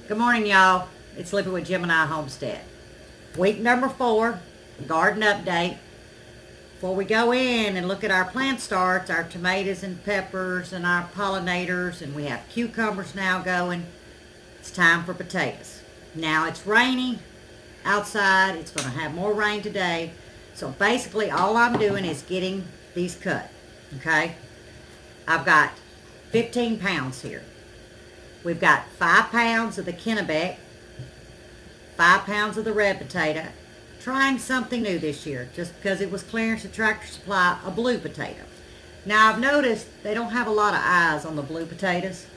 Good morning, y'all. It's Living with Gemini Homestead. Week number 4, garden update. Before we go in and look at our plant starts, our tomatoes and peppers and our pollinators, and we have cucumbers now going, it's time for potatoes. Now it's raining outside. It's going to have more rain today. So basically all I'm doing is getting these cut, okay? I've got 15 pounds here. We've got 5 pounds of the Kennebec, 5 pounds of the red potato. Trying something new this year, just because it was clearance at Tractor Supply, a blue potato. Now I've noticed they don't have a lot of eyes on the blue potatoes.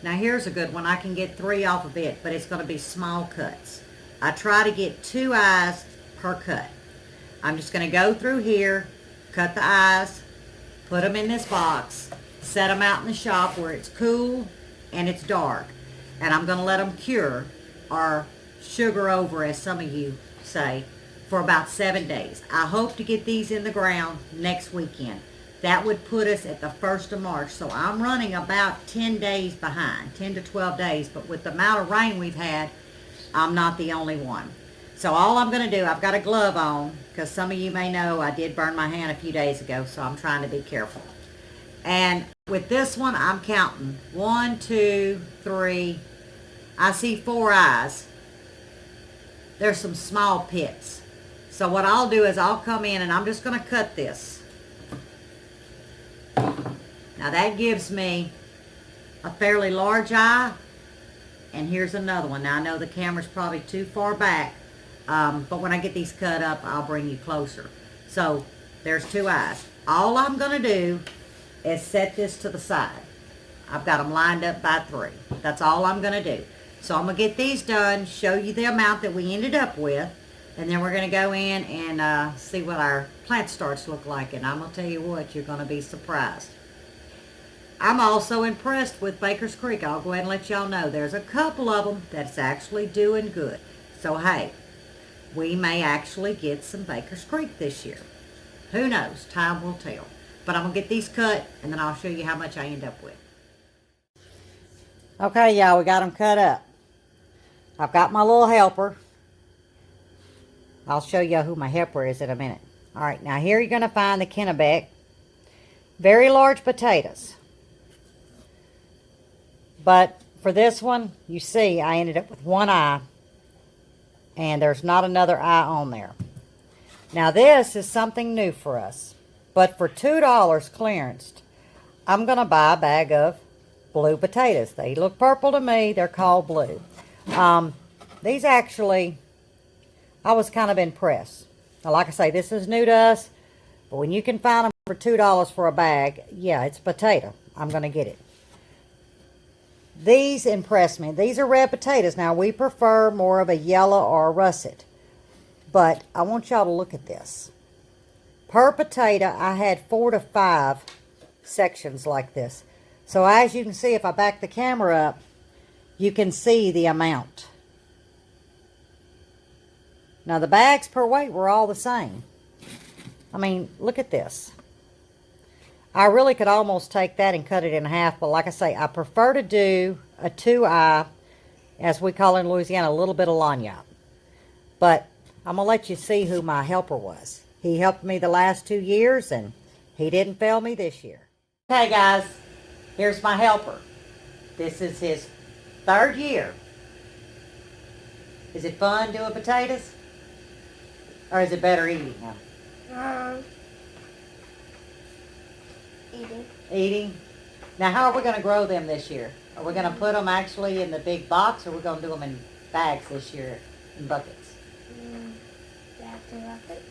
Now here's a good one. I can get 3 off of it, but it's going to be small cuts. I try to get 2 eyes per cut. I'm just going to go through here, cut the eyes, put them in this box, set them out in the shop where it's cool and it's dark, and I'm going to let them cure, or sugar over as some of you say, for about 7 days. I hope to get these in the ground next weekend. That would put us at the 1st of March. So I'm running about 10 days behind, 10 to 12 days. But with the amount of rain we've had, I'm not the only one. So all I'm going to do, I've got a glove on, because some of you may know I did burn my hand a few days ago, so I'm trying to be careful. And with this one, I'm counting 1, 2, 3. I see 4 eyes. There's some small pits. So what I'll do is I'll come in and I'm just going to cut this. Now that gives me a fairly large eye. And here's another one. Now I know the camera's probably too far back. But when I get these cut up, I'll bring you closer. So there's 2 eyes. All I'm going to do is set this to the side. I've got them lined up by 3. That's all I'm going to do. So I'm going to get these done, show you the amount that we ended up with, and then we're going to go in and see what our plant starts look like. And I'm going to tell you what, you're going to be surprised. I'm also impressed with Baker's Creek. I'll go ahead and let y'all know. There's a couple of them that's actually doing good. So hey, we may actually get some Baker's Creek this year. Who knows? Time will tell. But I'm going to get these cut, and then I'll show you how much I end up with. Okay, y'all, we got them cut up. I've got my little helper. I'll show you who my helper is in a minute. All right, now here you're going to find the Kennebec. Very large potatoes. But for this one, you see, I ended up with 1 eye. And there's not another eye on there. Now this is something new for us. But for $2 clearanced, I'm going to buy a bag of blue potatoes. They look purple to me. They're called blue. These actually, I was kind of impressed. Now, like I say, this is new to us, but when you can find them for $2 for a bag, yeah, it's a potato. I'm going to get it. These impress me. These are red potatoes. Now, we prefer more of a yellow or a russet, but I want y'all to look at this. Per potato, I had 4 to 5 sections like this. So as you can see, if I back the camera up, you can see the amount. Now the bags per weight were all the same. I mean, look at this. I really could almost take that and cut it in half, but like I say, I prefer to do a 2-eye, as we call it in Louisiana, a little bit of lagniappe. But I'm going to let you see who my helper was. He helped me the last 2 years, and he didn't fail me this year. Okay, guys, here's my helper. This is his 3rd year. Is it fun doing potatoes? Or is it better eating now? Eating. Eating? Now, how are we going to grow them this year? Are we going to put them actually in the big box, or are we going to do them in bags this year, in buckets?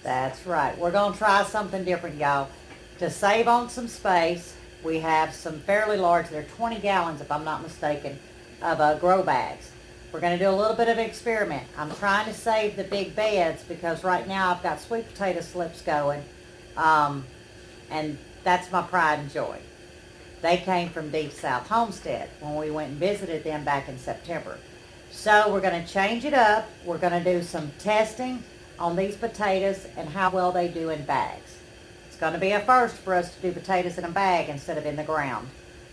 That's right. We're going to try something different, y'all. To save on some space, we have some fairly large, they're 20 gallons if I'm not mistaken, of grow bags. We're going to do a little bit of an experiment. I'm trying to save the big beds because right now I've got sweet potato slips going, and that's my pride and joy. They came from Deep South Homestead when we went and visited them back in September. So we're going to change it up. We're going to do some testing on these potatoes and how well they do in bags. It's going to be a first for us to do potatoes in a bag instead of in the ground.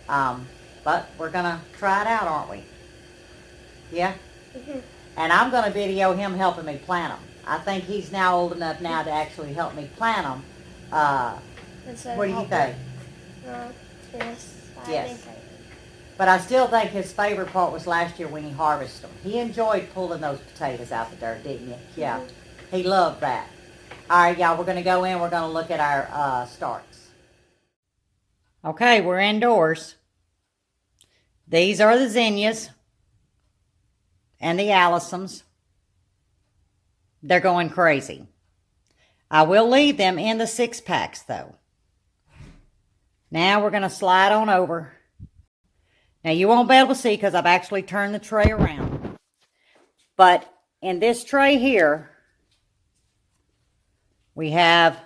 But we're going to try it out, aren't we? Yeah? Mhm. And I'm going to video him helping me plant them. I think he's now old enough now to actually help me plant them. What do you think? Yes. I Yes. think I am. But I still think his favorite part was last year when he harvested them. He enjoyed pulling those potatoes out the dirt, didn't you? Yeah. He loved that. All right, y'all, we're going to go in. We're going to look at our starts. Okay, we're indoors. These are the zinnias and the Allisons. They're going crazy. I will leave them in the 6-packs, though. Now we're going to slide on over. Now, you won't be able to see because I've actually turned the tray around. But in this tray here, we have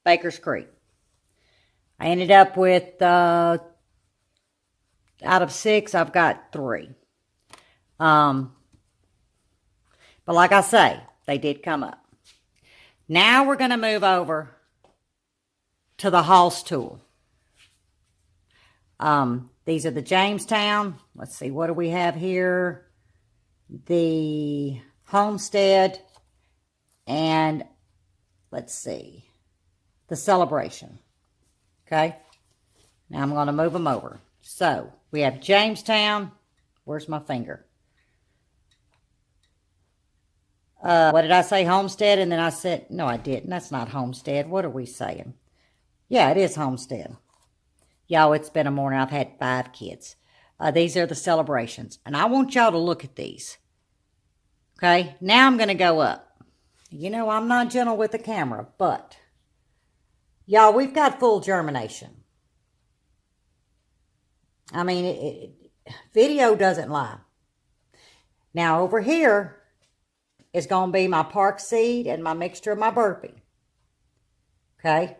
Baker's Creek. I ended up with, out of 6, I've got 3. But like I say, they did come up. Now we're going to move over to the Hoss tool. These are the Jamestown. Let's see, what do we have here? The Homestead and let's see, the Celebration. Okay, now I'm going to move them over. So we have Jamestown. Where's my finger? What did I say? Homestead, and then I said, no, I didn't. That's not Homestead. What are we saying? Yeah, it is Homestead. Y'all, it's been a morning. I've had 5 kids. These are the Celebrations, and I want y'all to look at these. Okay, now I'm going to go up. You know, I'm not gentle with the camera, but y'all, we've got full germination. I mean, video doesn't lie. Now, over here is going to be my park seed and my mixture of my burpee. Okay,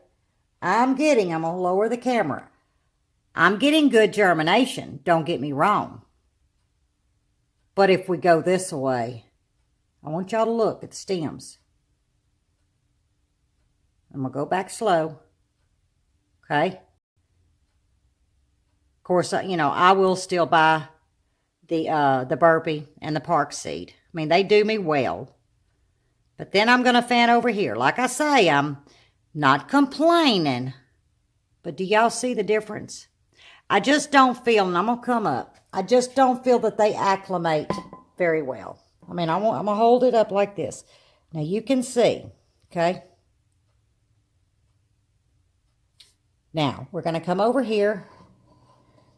I'm going to lower the camera. I'm getting good germination, don't get me wrong. But if we go this way, I want y'all to look at the stems. I'm going to go back slow. Okay. Of course, you know, I will still buy the burpee and the park seed. I mean, they do me well. But then I'm going to fan over here. Like I say, I'm not complaining. But do y'all see the difference? I just don't feel, and I'm going to come up, I just don't feel that they acclimate very well. I mean, I'm going to hold it up like this. Now, you can see, okay? Now, we're going to come over here.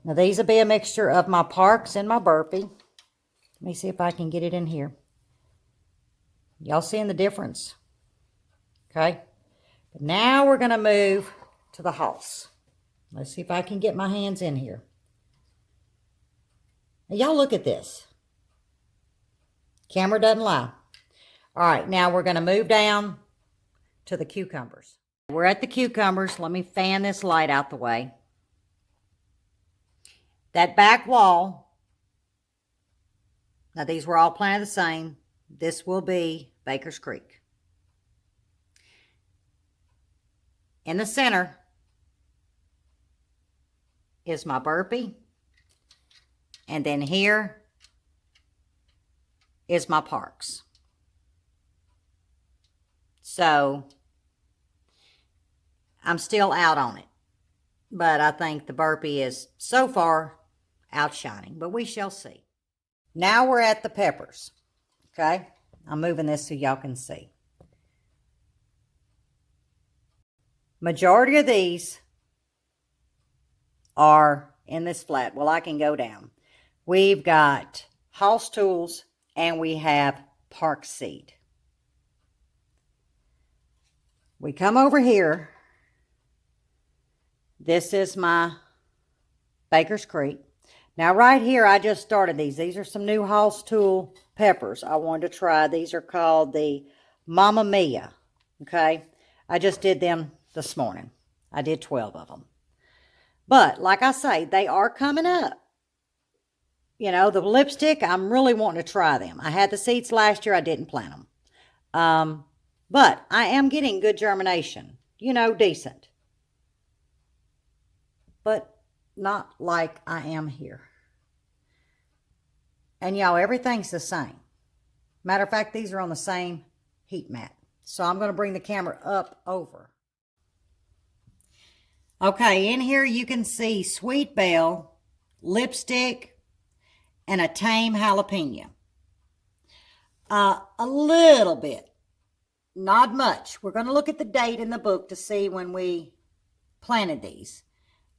Now, these will be a mixture of my parks and my burpee. Let me see if I can get it in here. Y'all seeing the difference? Okay? But now we're going to move to the Hoss. Let's see if I can get my hands in here. Now, y'all look at this. Camera doesn't lie. All right, now we're going to move down to the cucumbers. We're at the cucumbers. Let me fan this light out the way. That back wall, now these were all planted the same. This will be Baker's Creek. In the center is my burpee. And then here is my parks. So I'm still out on it. But I think the burpee is so far outshining. But we shall see. Now we're at the peppers. Okay? I'm moving this so y'all can see. Majority of these are in this flat. Well, I can go down. We've got Hoss tools and we have park seed. We come over here. This is my Baker's Creek. Now right here, I just started these. These are some new Hoss tool peppers I wanted to try. These are called the Mamma Mia. Okay. I just did them this morning. I did 12 of them. But like I say, they are coming up. You know, the lipstick, I'm really wanting to try them. I had the seeds last year. I didn't plant them. But I am getting good germination. You know, decent. But not like I am here. And y'all, everything's the same. Matter of fact, these are on the same heat mat. So I'm going to bring the camera up over. Okay, in here you can see Sweet Belle, lipstick, and a tame jalapeno. A little bit, not much. We're going to look at the date in the book to see when we planted these.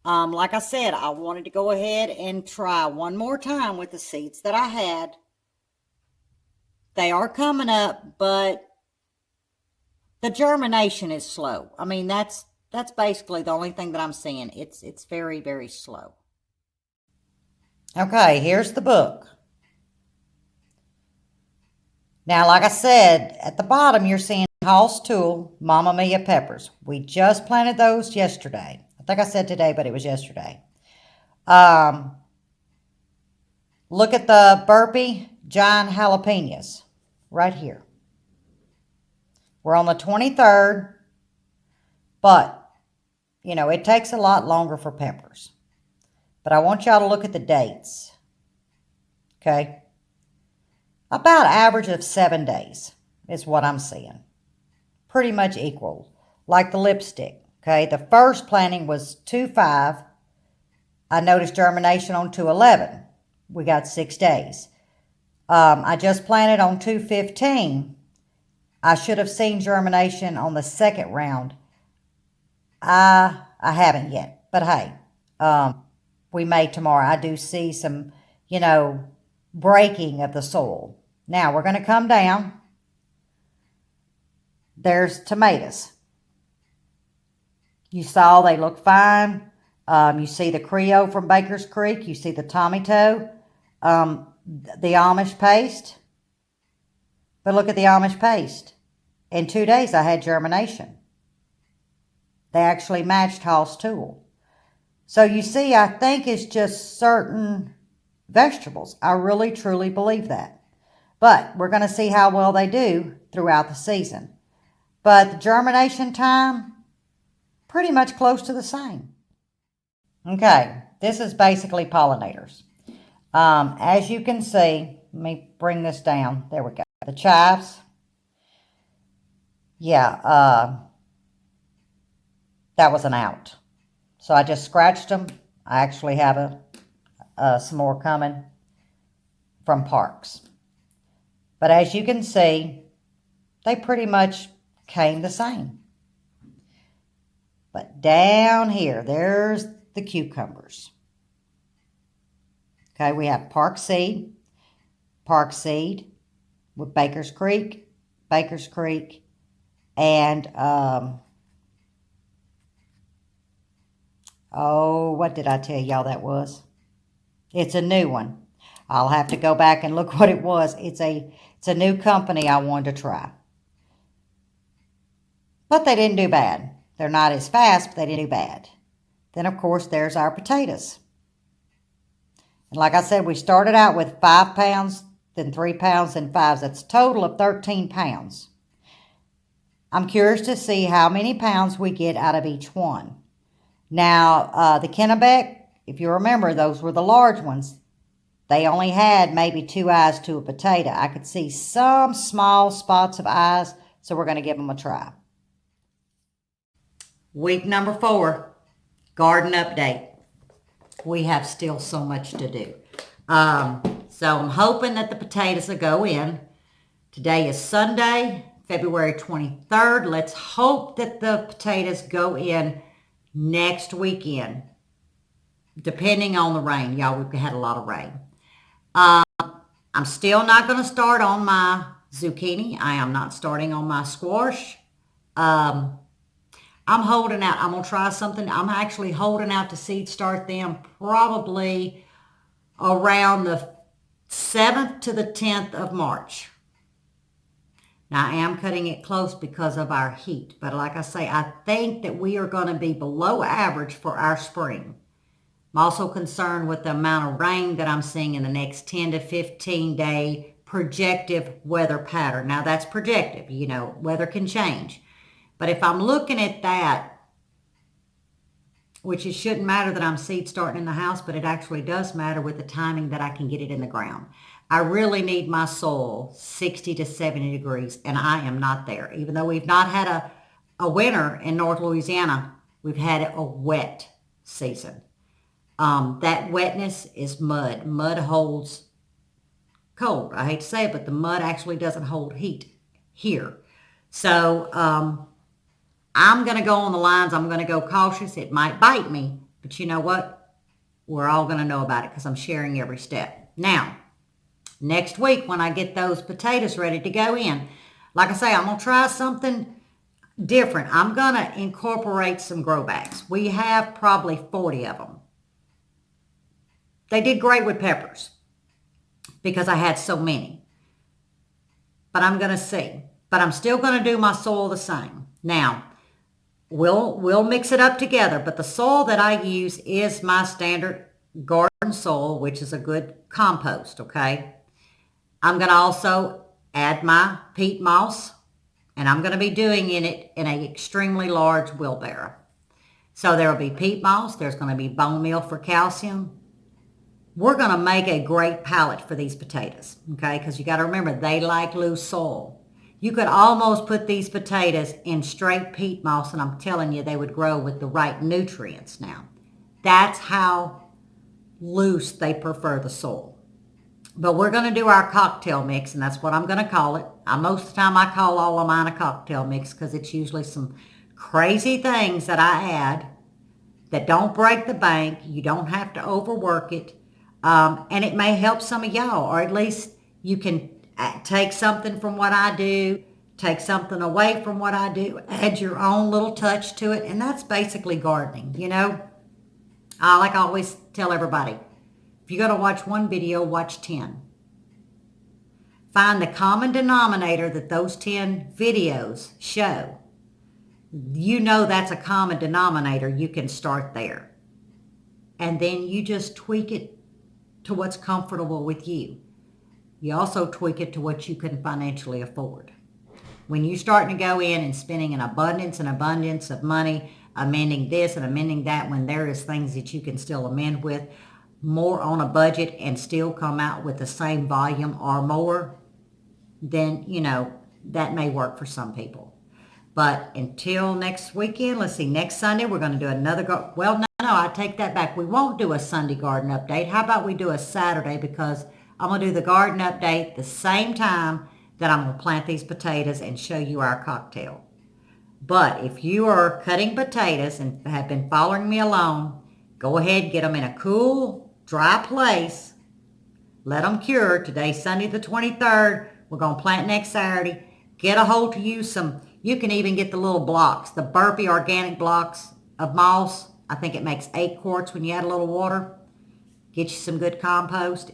Like I said, I wanted to go ahead and try one more time with the seeds that I had. They are coming up, but the germination is slow. I mean, that's basically the only thing that I'm seeing. It's very, very slow. Okay, here's the book. Now, like I said, at the bottom, you're seeing Hall's Tool, Mamma Mia peppers. We just planted those yesterday. I think I said today, but it was yesterday. Look at the burpee giant jalapenos right here. We're on the 23rd, but, you know, it takes a lot longer for peppers. But I want y'all to look at the dates, okay? About average of 7 days is what I'm seeing. Pretty much equal, like the lipstick, okay? The first planting was 2-5. I noticed germination on 2-11. We got 6 days. I just planted on 2-15. I should have seen germination on the second round. I haven't yet, but hey, we may tomorrow. I do see some, you know, breaking of the soil. Now we're going to come down. There's tomatoes. You saw they look fine. You see the Creole from Baker's Creek. You see the tomato, the Amish paste. But look at the Amish paste. In 2 days, I had germination. They actually matched Hall's Tool. So you see, I think it's just certain vegetables. I really, truly believe that. But we're going to see how well they do throughout the season. But the germination time, pretty much close to the same. Okay, this is basically pollinators. As you can see, let me bring this down. There we go. The chives. Yeah, that was an out. So I just scratched them. I actually have some more coming from Parks. But as you can see, they pretty much came the same. But down here, there's the cucumbers. Okay, we have Park Seed with Baker's Creek, and oh, what did I tell y'all that was? It's a new one. I'll have to go back and look what it was. It's a new company I wanted to try. But they didn't do bad. They're not as fast, but they didn't do bad. Then, of course, there's our potatoes. And like I said, we started out with 5 pounds, then 3 pounds, then 5. That's a total of 13 pounds. I'm curious to see how many pounds we get out of each one. Now, the Kennebec, if you remember, those were the large ones. They only had maybe 2 eyes to a potato. I could see some small spots of eyes, so we're going to give them a try. Week number 4, garden update. We have still so much to do. So I'm hoping that the potatoes will go in. Today is Sunday, February 23rd. Let's hope that the potatoes go in next weekend, depending on the rain. Y'all, we've had a lot of rain. I'm still not going to start on my zucchini. I am not starting on my squash. I'm holding out. I'm going to try something. I'm actually holding out to seed start them probably around the 7th to the 10th of March. Now, I am cutting it close because of our heat. But like I say, I think that we are going to be below average for our spring. I'm also concerned with the amount of rain that I'm seeing in the next 10 to 15 day projective weather pattern. Now, that's projective. You know, weather can change. But if I'm looking at that, which it shouldn't matter that I'm seed starting in the house, but it actually does matter with the timing that I can get it in the ground. I really need my soil 60 to 70 degrees, and I am not there. Even though we've not had a winter in North Louisiana, we've had a wet season. That wetness is mud. Mud holds cold. I hate to say it, but the mud actually doesn't hold heat here. So I'm going to go on the lines. I'm going to go cautious. It might bite me, but you know what? We're all going to know about it because I'm sharing every step. Now, next week when I get those potatoes ready to go in, like I say, I'm going to try something different. I'm going to incorporate some grow bags. We have probably 40 of them. They did great with peppers because I had so many. But I'm going to see. But I'm still going to do my soil the same. Now, we'll mix it up together, but the soil that I use is my standard garden soil, which is a good compost, okay? I'm going to also add my peat moss, and I'm going to be doing it in an extremely large wheelbarrow. So there will be peat moss, there's going to be bone meal for calcium. We're going to make a great pallet for these potatoes, okay? Because you got to remember, they like loose soil. You could almost put these potatoes in straight peat moss, and I'm telling you, they would grow with the right nutrients now. That's how loose they prefer the soil. But we're going to do our cocktail mix, and that's what I'm going to call it. Most of the time, I call all of mine a cocktail mix because it's usually some crazy things that I add that don't break the bank. You don't have to overwork it. And it may help some of y'all, or at least you can take something from what I do, take something away from what I do, add your own little touch to it, and that's basically gardening, you know? Like I always tell everybody, if you're going to watch one video, watch 10. Find the common denominator that those 10 videos show. You know that's a common denominator. You can start there. And then you just tweak it to what's comfortable with you. You also tweak it to what you can financially afford. When you're starting to go in and spending an abundance of money, amending this and amending that, when there is things that you can still amend with, more on a budget and still come out with the same volume or more, then, you know, that may work for some people. But until next weekend, let's see, next Sunday, we're going to do another, no, I take that back. We won't do a Sunday garden update. How about we do a Saturday, because I'm going to do the garden update the same time that I'm going to plant these potatoes and show you our cocktail. But if you are cutting potatoes and have been following me along, go ahead, get them in a cool, dry place. Let them cure. Today's Sunday the 23rd. We're going to plant next Saturday. Get a hold to you some, you can even get the little blocks, the Burpee organic blocks of moss. I think it makes 8 quarts when you add a little water. Get you some good compost.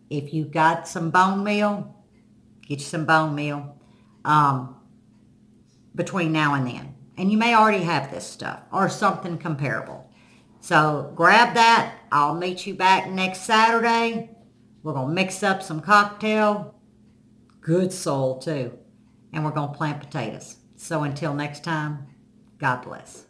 If you've got some bone meal, get you some bone meal between now and then. And you may already have this stuff or something comparable. So grab that. I'll meet you back next Saturday. We're going to mix up some cocktail. Good soil too. And we're going to plant potatoes. So until next time, God bless.